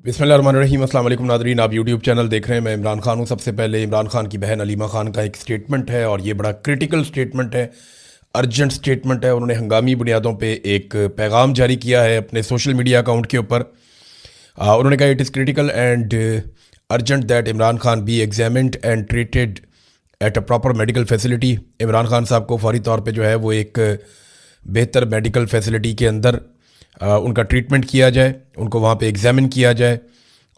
बिस्मिल्लाहिर्रहमानिर्रहीम। अस्सलाम वालेकुम नादरीन, आप यूट्यूब चैनल देख रहे हैं। मैं इमरान खान हूँ। सबसे पहले इमरान खान की बहन अलीमा खान का एक स्टेटमेंट है और ये बड़ा क्रिटिकल स्टेटमेंट है, अर्जेंट स्टेटमेंट है। उन्होंने हंगामी बुनियादों पे एक पैगाम जारी किया है अपने सोशल मीडिया अकाउंट के ऊपर। उन्होंने कहा it is critical and urgent that Imran Khan B examined and treated at a proper medical facility. Imran Khan साहब को फौरी तौर पे जो है वो एक बेहतर मेडिकल फैसिलिटी के अंदर उनका ट्रीटमेंट किया जाए, उनको वहाँ पे एग्ज़ामिन किया जाए।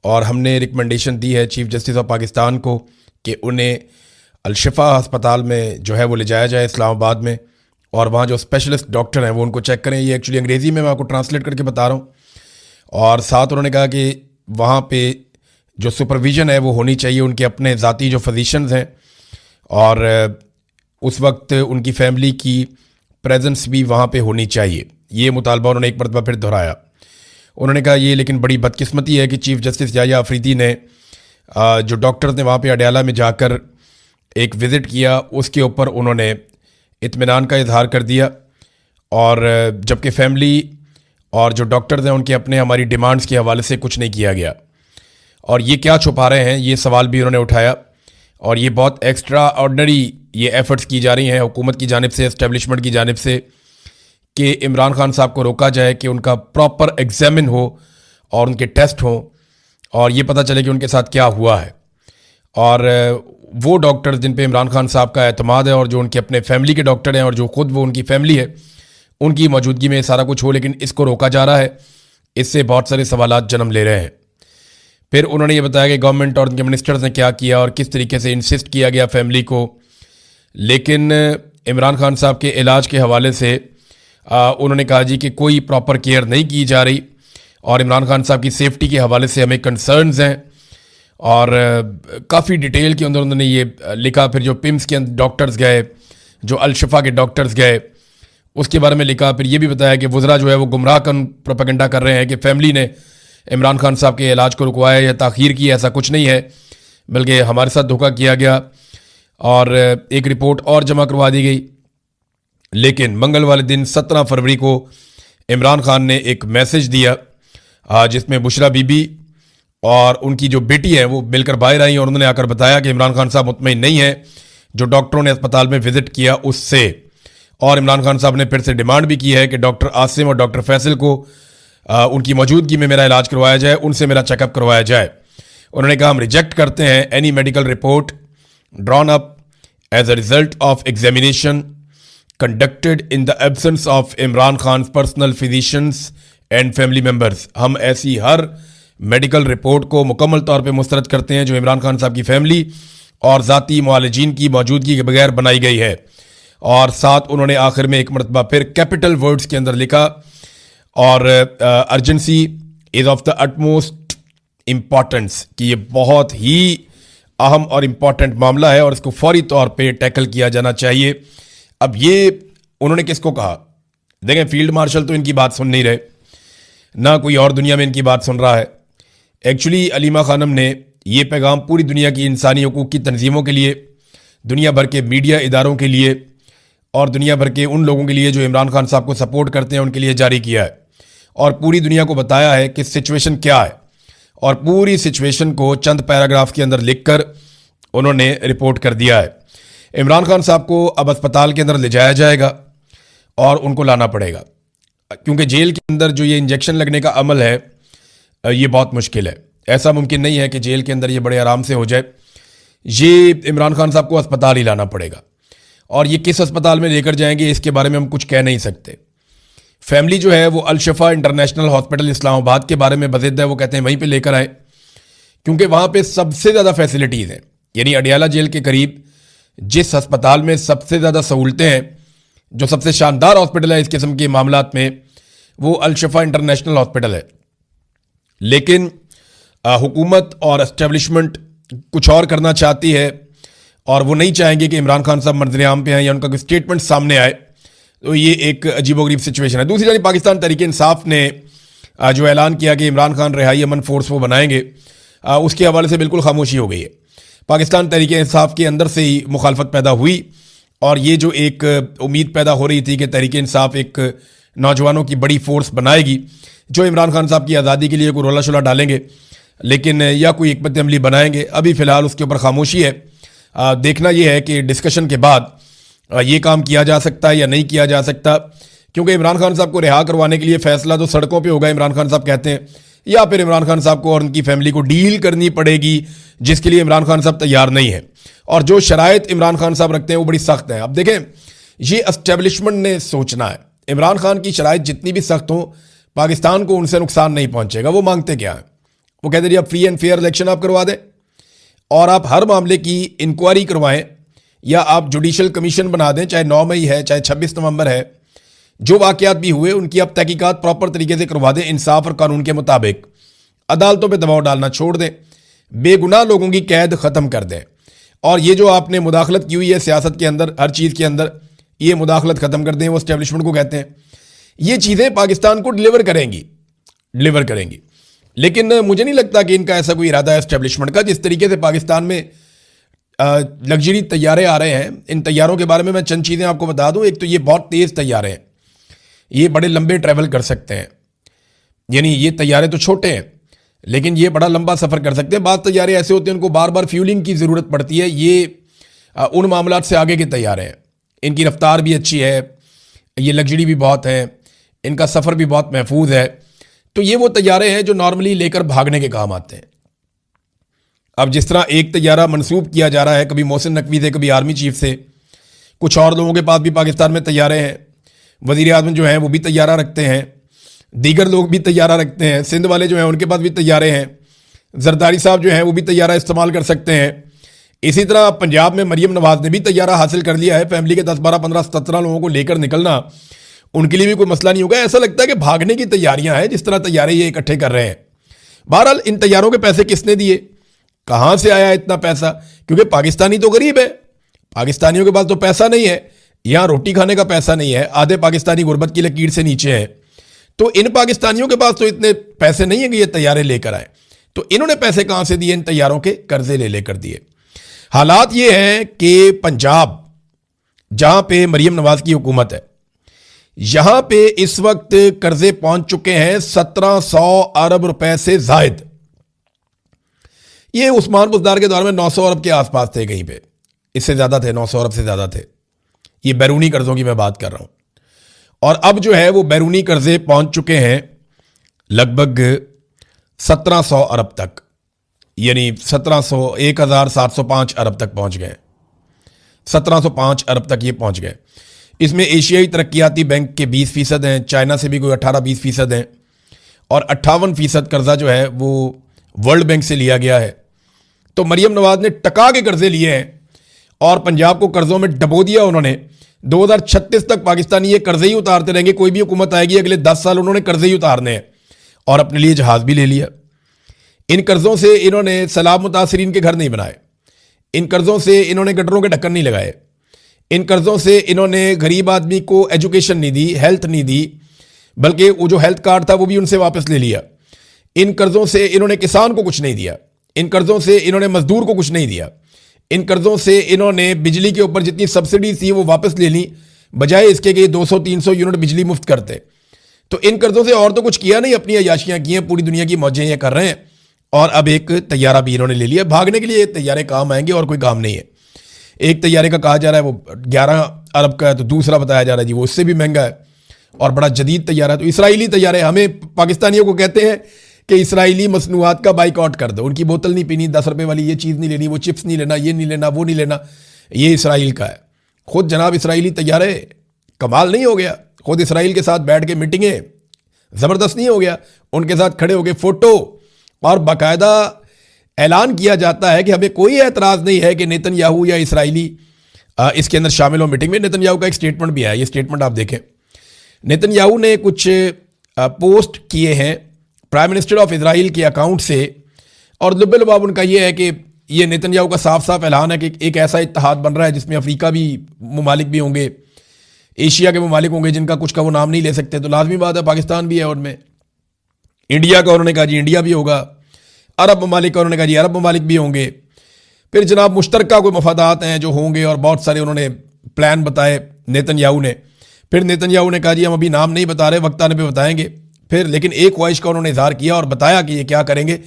और हमने रिकमेंडेशन दी है चीफ़ जस्टिस ऑफ पाकिस्तान को कि उन्हें अलशिफा अस्पताल में जो है वो ले जाया जाए इस्लामाबाद में, और वहाँ जो स्पेशलिस्ट डॉक्टर हैं वो उनको चेक करें। ये एक्चुअली अंग्रेज़ी में मैं आपको ट्रांसलेट करके बता रहा हूँ। और साथ उन्होंने कहा कि वहाँ पे जो सुपरविज़न है वो होनी चाहिए, उनके अपने ज़ाती जो फिजिशंस हैं, और उस वक्त उनकी फैमिली की प्रेजेंस भी वहाँ पे होनी चाहिए। ये मुतालबा उन्होंने एक मरतबा फिर दोहराया। उन्होंने कहा ये लेकिन बड़ी बदकिस्मती है कि चीफ़ जस्टिस याह्या अफरीदी ने जो डॉक्टर्स ने वहाँ पे अडयाला में जाकर एक विज़िट किया उसके ऊपर उन्होंने इत्मीनान का इजहार कर दिया, और जबकि फैमिली और जो डॉक्टर्स हैं उनके अपने हमारी डिमांड्स के हवाले से कुछ नहीं किया गया। और ये क्या छुपा रहे हैं, ये सवाल भी उन्होंने उठाया। और ये बहुत एक्स्ट्रा ऑर्डनरी ये एफ़र्ट्स की जा रही हैं हुकूमत की जानिब से, इस्टेब्लिशमेंट की जानिब से, कि इमरान खान साहब को रोका जाए कि उनका प्रॉपर एग्जामिन हो और उनके टेस्ट हों और ये पता चले कि उनके साथ क्या हुआ है। और वो डॉक्टर्स जिन पे इमरान खान साहब का एतमाद है और जो उनके अपने फैमिली के डॉक्टर हैं और जो ख़ुद वो उनकी फैमिली है, उनकी मौजूदगी में सारा कुछ हो, लेकिन इसको रोका जा रहा है। इससे बहुत सारे सवालात जन्म ले रहे हैं। फिर उन्होंने ये बताया कि गवर्नमेंट और उनके मिनिस्टर्स ने क्या किया और किस तरीके से इंसिस्ट किया गया फैमिली को। लेकिन इमरान खान साहब के इलाज के हवाले से उन्होंने कहा जी कि कोई प्रॉपर केयर नहीं की जा रही, और इमरान खान साहब की सेफ्टी के हवाले से हमें कंसर्न्स हैं। और काफ़ी डिटेल के अंदर उन्होंने ये लिखा। फिर जो पिम्स के डॉक्टर्स गए, जो अलशिफा के डॉक्टर्स गए, उसके बारे में लिखा। फिर ये भी बताया कि वज़रा जो है वो गुमराह कन प्रोपेगेंडा कर रहे हैं कि फैमिली ने इमरान खान साहब के इलाज को रुकवाया या ताख़ीर की। ऐसा कुछ नहीं है, बल्कि हमारे साथ धोखा किया गया और एक रिपोर्ट और जमा करवा दी गई। लेकिन मंगल वाले दिन 17 फरवरी को इमरान खान ने एक मैसेज दिया जिसमें बुशरा बीबी और उनकी जो बेटी है वो मिलकर बाहर आई, और उन्होंने आकर बताया कि इमरान खान साहब मुतमईन नहीं है जो डॉक्टरों ने अस्पताल में विज़िट किया उससे। और इमरान खान साहब ने फिर से डिमांड भी की है कि डॉक्टर आसिम और डॉक्टर फैसल को उनकी मौजूदगी में मेरा इलाज करवाया जाए, उनसे मेरा चेकअप करवाया जाए। उन्होंने कहा हम रिजेक्ट करते हैं any medical report drawn up as a result of examination conducted in the absence of Imran Khan personal physicians and family members. हम ऐसी हर मेडिकल रिपोर्ट को मुकम्मल तौर पे मुस्तरद करते हैं जो इमरान खान साहब की फैमिली और ज़ाती मुआलिजीन की मौजूदगी के बगैर बनाई गई है। और साथ उन्होंने आखिर में एक मरतबा फिर कैपिटल वर्ड्स के अंदर लिखा, और urgency is of the utmost importance, कि ये बहुत ही अहम और इम्पॉर्टेंट मामला है और इसको फौरी तौर पर टैकल किया जाना चाहिए। अब ये उन्होंने किसको कहा? देखें, फील्ड मार्शल तो इनकी बात सुन नहीं रहे, ना कोई और दुनिया में इनकी बात सुन रहा है। एक्चुअली अलीमा खानम ने ये पैगाम पूरी दुनिया की इंसानी हकूक़ की तंजीमों के लिए, दुनिया भर के मीडिया इदारों के लिए और दुनिया भर के उन लोगों के लिए जो इमरान खान साहब को सपोर्ट करते हैं उनके लिए जारी किया है, और पूरी दुनिया को बताया है कि सिचुएशन क्या है। और पूरी सिचुएशन को चंद पैराग्राफ के अंदर लिख कर उन्होंने रिपोर्ट कर दिया है। इमरान खान साहब को अब अस्पताल के अंदर ले जाया जाएगा और उनको लाना पड़ेगा, क्योंकि जेल के अंदर जो ये इंजेक्शन लगने का अमल है ये बहुत मुश्किल है। ऐसा मुमकिन नहीं है कि जेल के अंदर ये बड़े आराम से हो जाए। ये इमरान खान साहब को अस्पताल ही लाना पड़ेगा, और ये किस अस्पताल में लेकर जाएंगे इसके बारे में हम कुछ कह नहीं सकते। फैमिली जो है वो अलशिफा इंटरनेशनल हॉस्पिटल इस्लामाबाद के बारे में बज़िद है, वो कहते हैं वहीं पर लेकर आए, क्योंकि वहाँ पर सबसे ज़्यादा फैसिलिटीज़ हैं। यानी अडयाला जेल के करीब जिस अस्पताल में सबसे ज़्यादा सहूलतें हैं, जो सबसे शानदार हॉस्पिटल है इस किस्म के मामलात में, वो अलशिफा इंटरनेशनल हॉस्पिटल है। लेकिन हुकूमत और एस्टेब्लिशमेंट कुछ और करना चाहती है, और वो नहीं चाहेंगे कि इमरान खान साहब मंजर-ए-आम पे आए या उनका कोई स्टेटमेंट सामने आए। तो ये एक अजीबोगरीब सिचुएशन है। दूसरी जानी पाकिस्तान तहरीक इंसाफ ने जो ऐलान किया कि इमरान खान रिहाई अमन फोर्स वो बनाएंगे, उसके हवाले से बिल्कुल खामोशी हो गई है। पाकिस्तान तहरीक इंसाफ के अंदर से ही मुखालफत पैदा हुई, और ये जो एक उम्मीद पैदा हो रही थी कि तहरीक इंसाफ एक नौजवानों की बड़ी फोर्स बनाएगी, जो इमरान खान साहब की आज़ादी के लिए कोई रोला शोला डालेंगे, लेकिन या कोई हिकमत अमली बनाएंगे। अभी फ़िलहाल उसके ऊपर खामोशी है। देखना यह है कि डिस्कशन के बाद ये काम किया जा सकता है या नहीं किया जा सकता, क्योंकि इमरान खान साहब को रिहा करवाने के लिए फ़ैसला तो सड़कों पे होगा, इमरान खान साहब कहते हैं, या फिर इमरान खान साहब को और उनकी फैमिली को डील करनी पड़ेगी, जिसके लिए इमरान खान साहब तैयार नहीं है। और जो शराइत इमरान खान साहब रखते हैं वो बड़ी सख्त है। अब देखें, ये एस्टेब्लिशमेंट ने सोचना है, इमरान खान की शराइत जितनी भी सख्त हो, पाकिस्तान को उनसे नुकसान नहीं पहुंचेगा। वो मांगते क्या है? वो कहते हैं आप फ्री एंड फेयर इलेक्शन आप करवा दें और आप हर मामले की इंक्वायरी करवाएं, या आप जुडिशल कमीशन बना दें, चाहे 9 मई है चाहे 26 नवंबर है, जो वाक़यात भी हुए उनकी आप तहकीकात प्रॉपर तरीके से करवा दें, इंसाफ और कानून के मुताबिक। अदालतों पे दबाव डालना छोड़ दें, बेगुनाह लोगों की कैद ख़त्म कर दें। और ये जो आपने मुदाखलत की हुई है सियासत के अंदर, हर चीज़ के अंदर, ये मुदाखलत ख़त्म कर दें, वो एस्टेब्लिशमेंट को कहते हैं। ये चीज़ें पाकिस्तान को डिलीवर करेंगी। लेकिन मुझे नहीं लगता कि इनका ऐसा कोई इरादा है एस्टेब्लिशमेंट का। जिस तरीके से पाकिस्तान में लग्जरी तैयारे आ रहे हैं, इन तैयारों के बारे में मैं चंद चीज़ें आपको बता दूं। एक तो ये बहुत तेज़ तैयारे हैं, ये बड़े लंबे ट्रैवल कर सकते हैं, यानी ये तैयारे तो छोटे हैं लेकिन ये बड़ा लंबा सफ़र कर सकते हैं। बाद तैयारे ऐसे होते हैं उनको बार बार फ्यूलिंग की ज़रूरत पड़ती है। ये उन मामलात से आगे के तैयारे हैं, इनकी रफ्तार भी अच्छी है, ये लग्जरी भी बहुत है, इनका सफ़र भी बहुत महफूज है। तो ये वो तैयारे हैं जो नॉर्मली लेकर भागने के काम आते हैं। अब जिस तरह एक तैयारा मंसूब किया जा रहा है, कभी मोहसिन नकवी से, कभी आर्मी चीफ से, कुछ और लोगों के पास भी पाकिस्तान में तैयारे हैं। वज़ीर आज़म जो हैं वो भी तैयारा रखते हैं, दीगर लोग भी तैयारा रखते हैं, सिंध वाले जो हैं उनके पास भी तैयारे हैं, जरदारी साहब जो हैं वो भी तैयारा इस्तेमाल कर सकते हैं। इसी तरह पंजाब में मरीम नवाज़ ने भी तैयारा हासिल कर लिया है। फैमिली के 10, 12, 15, 17 लोगों को लेकर निकलना उनके लिए भी कोई मसला नहीं होगा। ऐसा लगता है कि भागने की तैयारियां हैं, जिस तरह तैयारे ये इकट्ठे कर रहे हैं। बहरहाल इन तैयारों के पैसे किसने दिए, कहाँ से आया इतना पैसा? क्योंकि पाकिस्तानी तो गरीब है, पाकिस्तानियों के पास तो पैसा नहीं है, यहाँ रोटी खाने का पैसा नहीं है, आधे पाकिस्तानी गुर्बत की लकीर से नीचे हैं। तो इन पाकिस्तानियों के पास तो इतने पैसे नहीं है कि ये तैयारे लेकर आए। तो इन्होंने पैसे कहाँ से दिए? इन तैयारों के कर्जे ले लेकर दिए। हालात ये हैं कि पंजाब, जहाँ पे मरीम नवाज की हुकूमत है, यहाँ पे इस वक्त कर्जे पहुंच चुके हैं 1700 अरब रुपए से जायद। ये उस्मान बुज़दार के दौर में 900 अरब के आसपास थे, कहीं पे इससे ज़्यादा थे, 900 अरब से ज़्यादा थे। ये बैरूनी कर्ज़ों की मैं बात कर रहा हूँ। और अब जो है वो बैरूनी कर्ज़े पहुंच चुके हैं लगभग 1700 अरब तक, यानी 1705 अरब तक पहुंच गए। 1705 अरब तक ये पहुंच गए। इसमें एशियाई तरक्याती बैंक के 20% हैं, चाइना से भी कोई 18-20% हैं, और 58% कर्जा जो है वो वर्ल्ड बैंक से लिया गया है। तो मरीम नवाज ने टका के कर्जे लिए हैं और पंजाब को कर्जों में डबो दिया उन्होंने। 2036 तक पाकिस्तानी ये कर्जे ही उतारते रहेंगे। कोई भी हुकूमत आएगी अगले 10 साल उन्होंने कर्जे ही उतारने हैं, और अपने लिए जहाज भी ले लिया। इन कर्जों से इन्होंने सैलाब मुतासरीन के घर नहीं बनाए, इन कर्जों से इन्होंने गटरों के ढक्कन नहीं लगाए, इन कर्जों से इन्होंने गरीब आदमी को एजुकेशन नहीं दी, हेल्थ नहीं दी, बल्कि वो जो हेल्थ कार्ड था वो भी उनसे वापस ले लिया। इन कर्जों से इन्होंने किसान को कुछ नहीं दिया, इन कर्जों से इन्होंने मजदूर को कुछ नहीं दिया, इन कर्जों से इन्होंने बिजली के ऊपर जितनी सब्सिडी थी वो वापस ले ली, बजाय इसके कि 200-300 यूनिट बिजली मुफ्त करते। तो इन कर्जों से और तो कुछ किया नहीं, अपनी अयाशियां की हैं, पूरी दुनिया की मौजें ये कर रहे हैं। और अब एक तैयारा भी इन्होंने ले लिया। भागने के लिए तैयारे काम आएंगे और कोई काम नहीं है। एक तैयारे का कहा जा रहा है वो 11 अरब का है, तो दूसरा बताया जा रहा है जी वो उससे भी महंगा है और बड़ा जदीद तैयारा है। तो इसराइली तैयारे, हमें पाकिस्तानियों को कहते हैं कि इसराइली मसनूआत का बाइकआउट कर दो, उनकी बोतल नहीं पीनी, 10 रुपये वाली ये चीज़ नहीं लेनी, वो चिप्स नहीं लेना, ये नहीं लेना, वो नहीं लेना, ये इसराइल का है। खुद जनाब इसराइली तैयारे, कमाल नहीं हो गया? खुद इसराइल के साथ बैठ के मीटिंगें, ज़बरदस्त नहीं हो गया? उनके साथ खड़े होकर फ़ोटो, और बाकायदा ऐलान किया जाता है कि हमें कोई एतराज़ नहीं है कि नेतन्याहू या इसराइली इसके अंदर शामिल हो मीटिंग में। नेतन्याहू का एक स्टेटमेंट भी आया, ये स्टेटमेंट आप देखें। नेतन्याहू ने कुछ पोस्ट किए हैं प्राइम मिनिस्टर ऑफ इजराइल के अकाउंट से, और लुब्बे-लुबाब उनका ये है कि ये नेतन्याहू का साफ साफ ऐलान है कि एक ऐसा इत्तेहाद बन रहा है जिसमें अफ्रीका भी ममालिक भी होंगे, एशिया के ममालिक होंगे जिनका कुछ का वो नाम नहीं ले सकते। तो लाजमी बात है पाकिस्तान भी है उनमें, इंडिया का उन्होंने कहा जी इंडिया भी होगा, अरब ममालिक का उन्होंने कहा जी अरब ममालिक भी होंगे। फिर जनाब मुश्तरका कोई मफादात हैं जो होंगे, और बहुत सारे उन्होंने प्लान बताए नेतन्याहू ने। फिर नेतन्याहू ने कहा जी हम अभी नाम नहीं बता रहे, वक्त आने पे बताएंगे। फिर लेकिन एक ख्वाहिश का उन्होंने इजहार किया और बताया कि ये क्या करेंगे,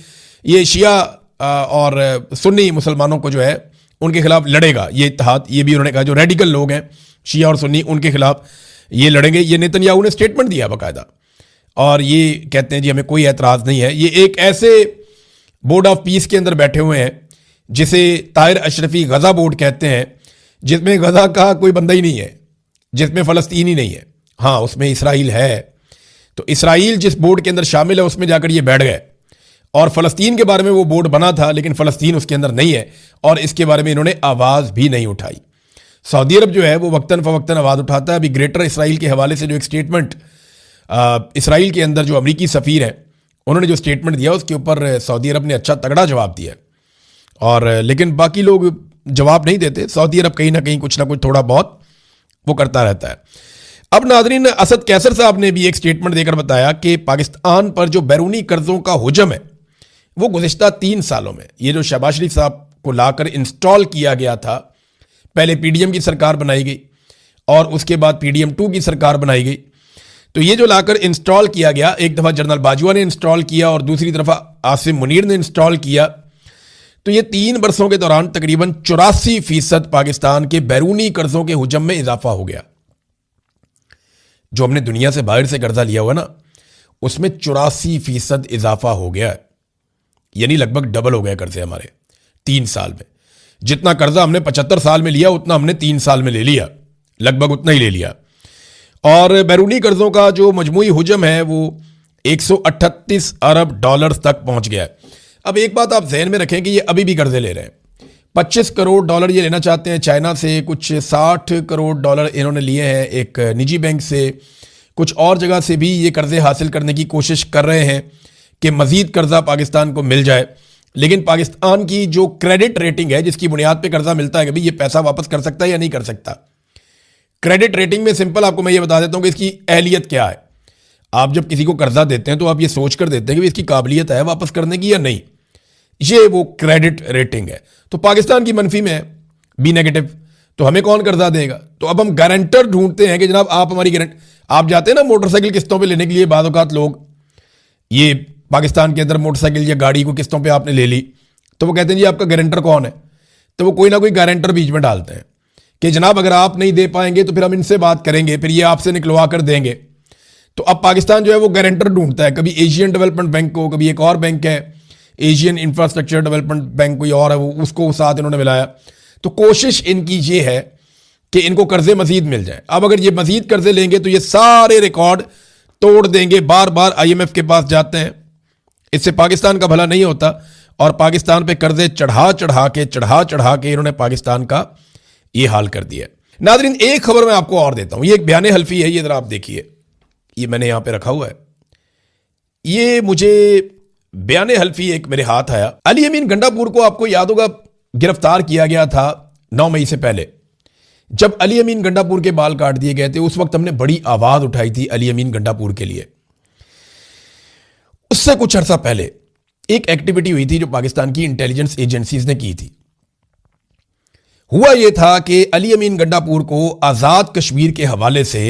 ये शिया और सुन्नी मुसलमानों को जो है उनके खिलाफ लड़ेगा ये इत्तेहाद। ये भी उन्होंने कहा जो रेडिकल लोग हैं शिया और सुन्नी उनके खिलाफ ये लड़ेंगे। ये नेतन्याहू ने स्टेटमेंट दिया बाकायदा, और ये कहते हैं जी हमें कोई एतराज़ नहीं है। ये एक ऐसे बोर्ड ऑफ पीस के अंदर बैठे हुए हैं जिसे ताहिर अशरफी गज़ा बोर्ड कहते हैं, जिसमें गज़ा का कोई बंदा ही नहीं है, जिसमें फ़लस्तीन ही नहीं है। हाँ, उसमें इसराइल है, तो इसराइल जिस बोर्ड के अंदर शामिल है उसमें जाकर ये बैठ गए, और फ़लस्तीन के बारे में वो बोर्ड बना था लेकिन फ़लस्तीन उसके अंदर नहीं है, और इसके बारे में इन्होंने आवाज़ भी नहीं उठाई। सऊदी अरब जो है वो वक्तन फ़वक्तन आवाज़ उठाता है। अभी ग्रेटर इसराइल के हवाले से जो एक स्टेटमेंट इसराइल के अंदर जो अमरीकी सफ़ीर हैं उन्होंने जो स्टेटमेंट दिया उसके ऊपर सऊदी अरब ने अच्छा तगड़ा जवाब दिया, और लेकिन बाकी लोग जवाब नहीं देते। सऊदी अरब कहीं ना कहीं कुछ ना कुछ थोड़ा बहुत वो करता रहता है। अब नाज़रीन, असद कैसर साहब ने भी एक स्टेटमेंट देकर बताया कि पाकिस्तान पर जो बैरूनी कर्ज़ों का हुजम है वो गुज़िश्ता 3 सालों में, ये जो शहबाज शरीफ साहब को लाकर इंस्टॉल किया गया था, पहले पीडीएम की सरकार बनाई गई और उसके बाद पीडीएम 2 की सरकार बनाई गई, तो ये जो लाकर इंस्टॉल किया गया, एक दफ़ा जनरल बाजवा ने इंस्टॉल किया और दूसरी तरफ आसिम मुनीर ने इंस्टॉल किया, तो ये 3 बरसों के दौरान तकरीबन 84% पाकिस्तान के बैरूनी कर्ज़ों के हुजम में इजाफा हो गया। जो हमने दुनिया से बाहर से कर्जा लिया हुआ ना, उसमें 84% इजाफा हो गया है, यानी लगभग डबल हो गया कर्जे हमारे 3 साल में। जितना कर्जा हमने 75 साल में लिया उतना हमने 3 साल में ले लिया, लगभग उतना ही ले लिया। और बैरूनी कर्जों का जो मजमूई हुजम है वो 138 अरब डॉलर्स तक पहुंच गया है। अब एक बात आप जहन में रखें कि ये अभी भी कर्जे ले रहे हैं। 25 करोड़ डॉलर ये लेना चाहते हैं चाइना से, कुछ 60 करोड़ डॉलर इन्होंने लिए हैं एक निजी बैंक से, कुछ और जगह से भी ये कर्जे हासिल करने की कोशिश कर रहे हैं कि मजीद कर्जा पाकिस्तान को मिल जाए। लेकिन पाकिस्तान की जो क्रेडिट रेटिंग है जिसकी बुनियाद पे कर्जा मिलता है कि भाई ये पैसा वापस कर सकता है या नहीं कर सकता, क्रेडिट रेटिंग में सिंपल आपको मैं ये बता देता हूं कि इसकी अहलियत क्या है। आप जब किसी को कर्जा देते हैं तो आप ये सोच कर देते हैं कि इसकी काबिलियत है वापस करने की या नहीं, ये वो क्रेडिट रेटिंग है। तो पाकिस्तान की मनफी में है, बी नेगेटिव, तो हमें कौन कर्जा देगा? तो अब हम गारंटर ढूंढते हैं कि जनाब आप हमारी गारंटी, आप जाते हैं ना मोटरसाइकिल किस्तों पे लेने के लिए, बाद औकात लोग ये पाकिस्तान के अंदर मोटरसाइकिल या गाड़ी को किस्तों पे आपने ले ली, तो वो कहते हैं जी आपका गारंटर कौन है, तो वो कोई ना कोई गारंटर बीच में डालते हैं कि जनाब अगर आप नहीं दे पाएंगे तो फिर हम इनसे बात करेंगे, फिर ये आपसे निकलवा कर देंगे। तो अब पाकिस्तान जो है वो गारंटर ढूंढता है, कभी एशियन डेवलपमेंट बैंक को, कभी एक और बैंक है एशियन इंफ्रास्ट्रक्चर डेवलपमेंट बैंक कोई और है, वो उसको साथ इन्होंने मिलाया। तो कोशिश इनकी ये है कि इनको कर्जे मजीद मिल जाए। अब अगर ये मजीद कर्जे लेंगे तो ये सारे रिकॉर्ड तोड़ देंगे, बार बार IMF के पास जाते हैं, इससे पाकिस्तान का भला नहीं होता। और पाकिस्तान पे कर्जे चढ़ा चढ़ा के इन्होंने पाकिस्तान का ये हाल कर दिया। नाज़रीन, एक खबर मैं आपको और देता हूं, ये एक बयान हल्फी है, ये जरा आप देखिए, ये मैंने यहां पे रखा हुआ है। ये मुझे बयान हल्फी एक मेरे हाथ आया। अली अमीन गंडापुर को आपको याद होगा गिरफ्तार किया गया था 9 मई से पहले, जब अली अमीन गंडापुर के बाल काट दिए गए थे। उस वक्त हमने बड़ी आवाज उठाई थी अली अमीन गंडापुर के लिए। उससे कुछ अरसा पहले एक एक्टिविटी हुई थी जो पाकिस्तान की इंटेलिजेंस एजेंसीज ने की थी। हुआ यह था कि अली अमीन गंडापुर को आजाद कश्मीर के हवाले से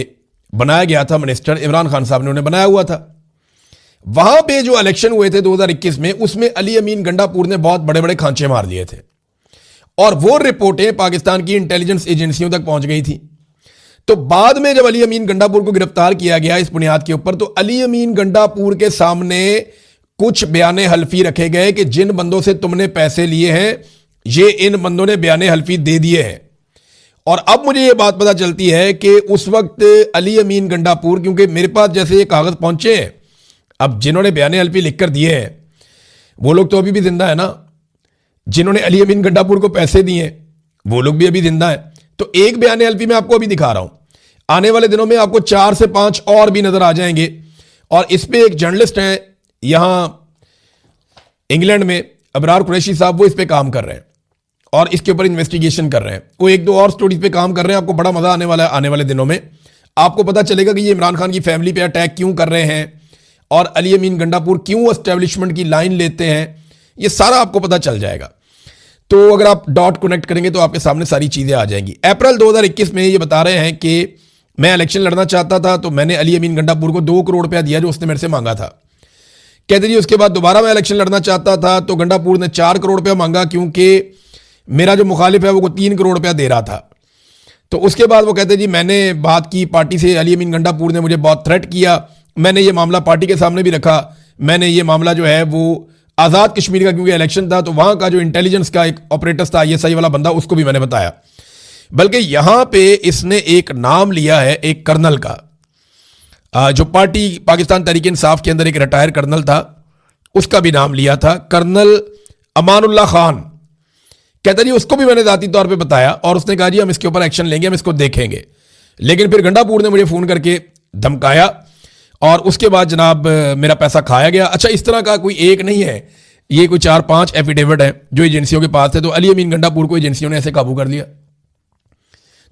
बनाया गया था, मिनिस्टर इमरान खान साहब ने उन्हें बनाया हुआ था। वहां पे जो इलेक्शन हुए थे 2021 में, उसमें अली अमीन गंडापुर ने बहुत बड़े बड़े खांचे मार लिए थे और वो रिपोर्टें पाकिस्तान की इंटेलिजेंस एजेंसियों तक पहुंच गई थी। तो बाद में जब अली अमीन गंडापुर को गिरफ्तार किया गया इस बुनियाद के ऊपर, तो अली अमीन गंडापुर के सामने कुछ बयाने हल्फी रखे गए कि जिन बंदों से तुमने पैसे लिए हैं ये इन बंदों ने बयाने हल्फी दे दिए हैं। और अब मुझे ये बात पता चलती है कि उस वक्त अली अमीन गंडापुर, क्योंकि मेरे पास जैसे ये कागज पहुंचे हैं, अब जिन्होंने बयाने हल्फी लिखकर दिए हैं वो लोग तो अभी भी जिंदा है ना, जिन्होंने अली अमीन गंडापुर को पैसे दिए वो लोग भी अभी जिंदा है। तो एक बयाने हल्फी मैं आपको अभी दिखा रहा हूं, आने वाले दिनों में आपको 4 से 5 और भी नजर आ जाएंगे। और इस पे एक जर्नलिस्ट हैं यहां इंग्लैंड में, अबरार कुरैशी साहब, वो इस पे काम कर रहे हैं और इसके ऊपर इन्वेस्टिगेशन कर रहे हैं। वो 1-2 और स्टोरीज पे काम कर रहे हैं। आपको बड़ा मजा आने वाला है आने वाले दिनों में, आपको पता चलेगा कि ये इमरान खान की फैमिली पे अटैक क्यों कर रहे हैं और अली अमीन गंडापुर क्यों एस्टेब्लिशमेंट की लाइन लेते हैं, ये सारा आपको पता चल जाएगा। तो अगर आप डॉट कनेक्ट करेंगे तो आपके सामने सारी चीजें आ जाएंगी। अप्रैल 2021 में ये बता रहे हैं कि मैं इलेक्शन लड़ना चाहता था तो मैंने अली अमीन गंडापुर को 2 करोड़ रुपया दिया जो उसने मेरे से मांगा था। कहते जी उसके बाद दोबारा मैं इलेक्शन लड़ना चाहता था तो गंडापुर ने 4 करोड़ रुपया मांगा क्योंकि मेरा जो मुखालिफ है वो 3 करोड़ रुपया दे रहा था। तो उसके बाद वो कहते जी मैंने बात की पार्टी से, अली अमीन गंडापुर ने मुझे बहुत थ्रेट किया, मैंने ये मामला पार्टी के सामने भी रखा, मैंने ये मामला जो है वो आज़ाद कश्मीर का, क्योंकि इलेक्शन था तो वहाँ का जो इंटेलिजेंस का एक ऑपरेटर्स था ISI वाला बंदा, उसको भी मैंने बताया। बल्कि यहाँ पे इसने एक नाम लिया है एक कर्नल का, जो पार्टी पाकिस्तान तहरीक इंसाफ के अंदर एक रिटायर कर्नल था, उसका भी नाम लिया था, कर्नल अमानुल्लाह खान। कहता जी उसको भी मैंने ज़ाती तौर पे बताया और उसने कहा जी हम इसके ऊपर एक्शन लेंगे, हम इसको देखेंगे। लेकिन फिर गंडापुर ने मुझे फ़ोन करके धमकाया और उसके बाद जनाब मेरा पैसा खाया गया। अच्छा, इस तरह का कोई एक नहीं है, ये कोई 4-5 एफिडेविट हैं जो एजेंसियों के पास थे। तो अली अमीन गंडापुर को एजेंसियों ने ऐसे काबू कर लिया।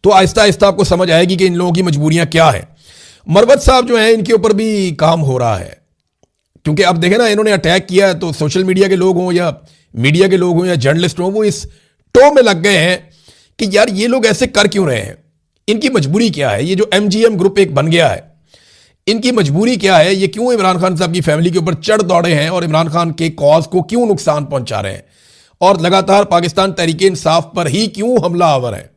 तो आहिस्ता आहिस्ता आपको समझ आएगी कि इन लोगों की मजबूरियां क्या है। मरवत साहब जो हैं इनके ऊपर भी काम हो रहा है, क्योंकि अब देखें ना, इन्होंने अटैक किया है तो सोशल मीडिया के लोग हों या मीडिया के लोग हों या जर्नलिस्ट हों, वो इस टो में लग गए हैं कि यार ये लोग ऐसे कर क्यों रहे हैं, इनकी मजबूरी क्या है। ये जो MGM ग्रुप एक बन गया है, इनकी मजबूरी क्या है, ये क्यों इमरान खान साहब की फैमिली के ऊपर चढ़ दौड़े हैं और इमरान खान के कॉज को क्यों नुकसान पहुंचा रहे हैं और लगातार पाकिस्तान तहरीक इंसाफ पर ही क्यों हमला आवर है।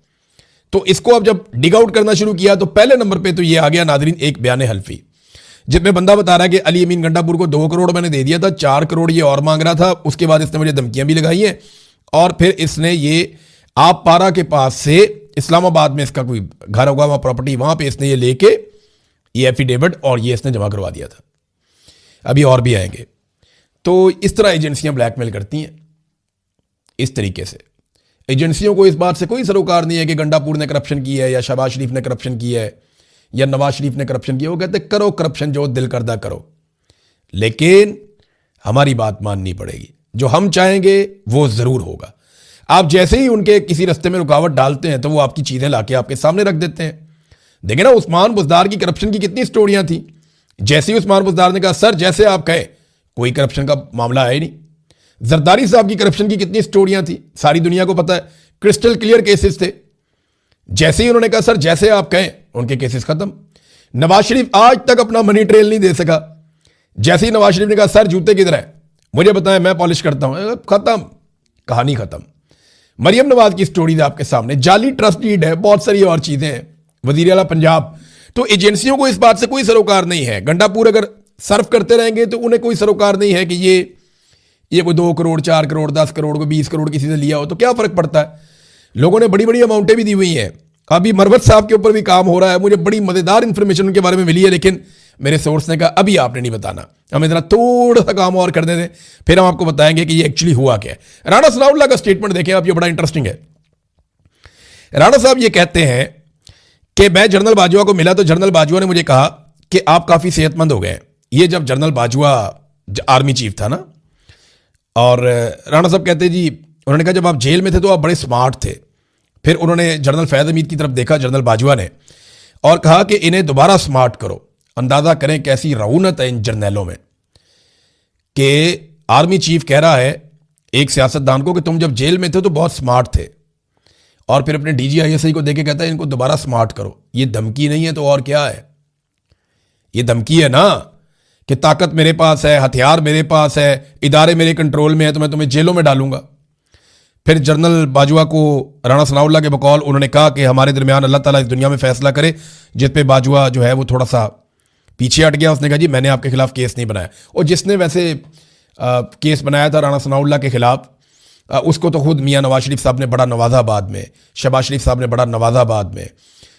तो इसको अब जब डिग आउट करना शुरू किया तो पहले नंबर पे तो ये आ गया नादरीन एक बयान हल्फी, जिसमें बंदा बता रहा है कि अली अमीन गंडापुर को 2 करोड़ मैंने दे दिया था, 4 करोड़ ये और मांग रहा था। उसके बाद इसने मुझे धमकियां भी लगाई हैं और फिर इसने ये आप पारा के पास से इस्लामाबाद में इसका कोई घर होगा वहां प्रॉपर्टी, वहां पे इसने ये लेके ये एफिडेविट और ये इसने जमा करवा दिया था। अभी और भी आएंगे। तो इस तरह एजेंसियां ब्लैकमेल करती हैं। इस तरीके से एजेंसियों को इस बात से कोई सरोकार नहीं है कि गंडापुर ने करप्शन की है या शहबाज शरीफ ने करप्शन किया है या नवाज शरीफ ने करप्शन किया। वो कहते करो करप्शन, जो दिल करदा करो, लेकिन हमारी बात माननी पड़ेगी, जो हम चाहेंगे वो जरूर होगा। आप जैसे ही उनके किसी रास्ते में रुकावट डालते हैं तो वो आपकी चीजें लाके आपके सामने रख देते हैं। देखें ना, उस्मान बुज़दार की करप्शन की कितनी स्टोरियां थी। जैसे ही उस्मान बुज़दार ने कहा सर जैसे आप कहें, कोई करप्शन का मामला है ही नहीं। जरदारी साहब की करप्शन की कितनी स्टोरियां थी, सारी दुनिया को पता है, क्रिस्टल क्लियर केसेस थे। जैसे ही उन्होंने कहा सर जैसे आप कहें, उनके केसेस खत्म। नवाज शरीफ आज तक अपना मनी ट्रेल नहीं दे सका। जैसे ही नवाज शरीफ ने कहा सर जूते किधर है, मुझे बताएं मैं पॉलिश करता हूं, खत्म, कहानी खत्म। मरियम नवाज की स्टोरीज आपके सामने, जाली ट्रस्ट डीड है, बहुत सारी और चीजें हैं, वजीर आला पंजाब। तो एजेंसियों को इस बात से कोई सरोकार नहीं है। गंडापुर अगर सर्व करते रहेंगे तो उन्हें कोई सरोकार नहीं है कि ये कोई 2 करोड़ 4 करोड़ 10 करोड़ को 20 करोड़ किसी से लिया हो तो क्या फर्क पड़ता है। लोगों ने बड़ी बड़ी अमाउंटें भी दी हुई हैं। अभी मरवत साहब के ऊपर भी काम हो रहा है, मुझे बड़ी मजेदार इंफॉर्मेशन उनके बारे में मिली है, लेकिन मेरे सोर्स ने कहा अभी आपने नहीं बताना, हमें जरा थोड़ा सा काम और करने दें, फिर हम आपको बताएंगे कि ये एक्चुअली हुआ क्या है। राणा सनाउल्लाह का स्टेटमेंट देखें आप, ये बड़ा इंटरेस्टिंग है। राणा साहब ये कहते हैं कि मैं जनरल बाजवा को मिला तो जनरल बाजवा ने मुझे कहा कि आप काफी सेहतमंद हो गए। ये जब जनरल बाजवा आर्मी चीफ था ना, और राणा साहब कहते जी, उन्होंने कहा जब आप जेल में थे तो आप बड़े स्मार्ट थे। फिर उन्होंने जनरल फैज हमीद की तरफ देखा, जनरल बाजवा ने, और कहा कि इन्हें दोबारा स्मार्ट करो। अंदाजा करें कैसी रऊनत है इन जर्नैलों में कि आर्मी चीफ कह रहा है एक सियासतदान को कि तुम जब जेल में थे तो बहुत स्मार्ट थे, और फिर अपने DGISI को देके कहता है इनको दोबारा स्मार्ट करो। ये धमकी नहीं है तो और क्या है, ये धमकी है ना कि ताकत मेरे पास है, हथियार मेरे पास है, इदारे मेरे कंट्रोल में है, तो मैं तुम्हें जेलों में डालूंगा। फिर जनरल बाजवा को राणा सनाउल्लाह के बकौल उन्होंने कहा कि हमारे दरमियान अल्लाह ताला इस दुनिया में फैसला करे, जिस पे बाजवा जो है वो थोड़ा सा पीछे हट गया। उसने कहा जी मैंने आपके खिलाफ केस नहीं बनाया। और जिसने वैसे केस बनाया था राणा सनाउल्लाह के खिलाफ, उसको तो खुद मियाँ नवाज शरीफ साहब ने बड़ा नवाजा बाद में, शहबाज शरीफ साहब ने बड़ा नवाजा बाद में।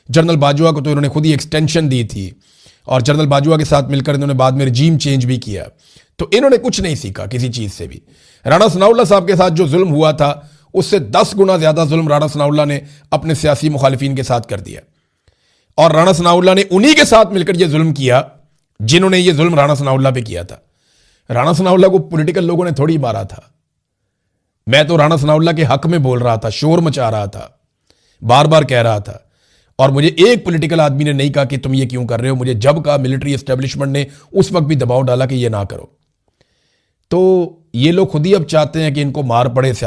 जनरल बाजवा को तो इन्होंने खुद ही एक्सटेंशन दी थी, और जनरल बाजवा के साथ मिलकर इन्होंने बाद में रजीम चेंज भी किया। तो इन्होंने कुछ नहीं सीखा किसी चीज़ से भी। राणा सनाउल्लाह साहब के साथ जो जुल्म हुआ था उससे 10 गुना ज़्यादा जुल्म राणा सनाउल्लाह ने अपने सियासी मुखालिफिन के साथ कर दिया, और राणा सनाउल्लाह ने उन्हीं के साथ मिलकर यह जुल्म किया जिन्होंने ये जुल्म राणा सनाउल्लाह पे किया था। राणा सनाउल्लाह को पॉलिटिकल लोगों ने थोड़ी मारा था। मैं तो राणा सनाउल्लाह के हक में बोल रहा था, शोर मचा रहा था, बार बार कह रहा था, और मुझे एक पॉलिटिकल आदमी ने नहीं कहा कि तुम ये क्यों कर रहे हो। मुझे जब कहा मिलिट्री एस्टेब्लिशमेंट ने उस वक्त भी दबाव डाला कि ये ना करो। तो ये लोग खुद ही अब चाहते हैं कि इनको मार पड़े।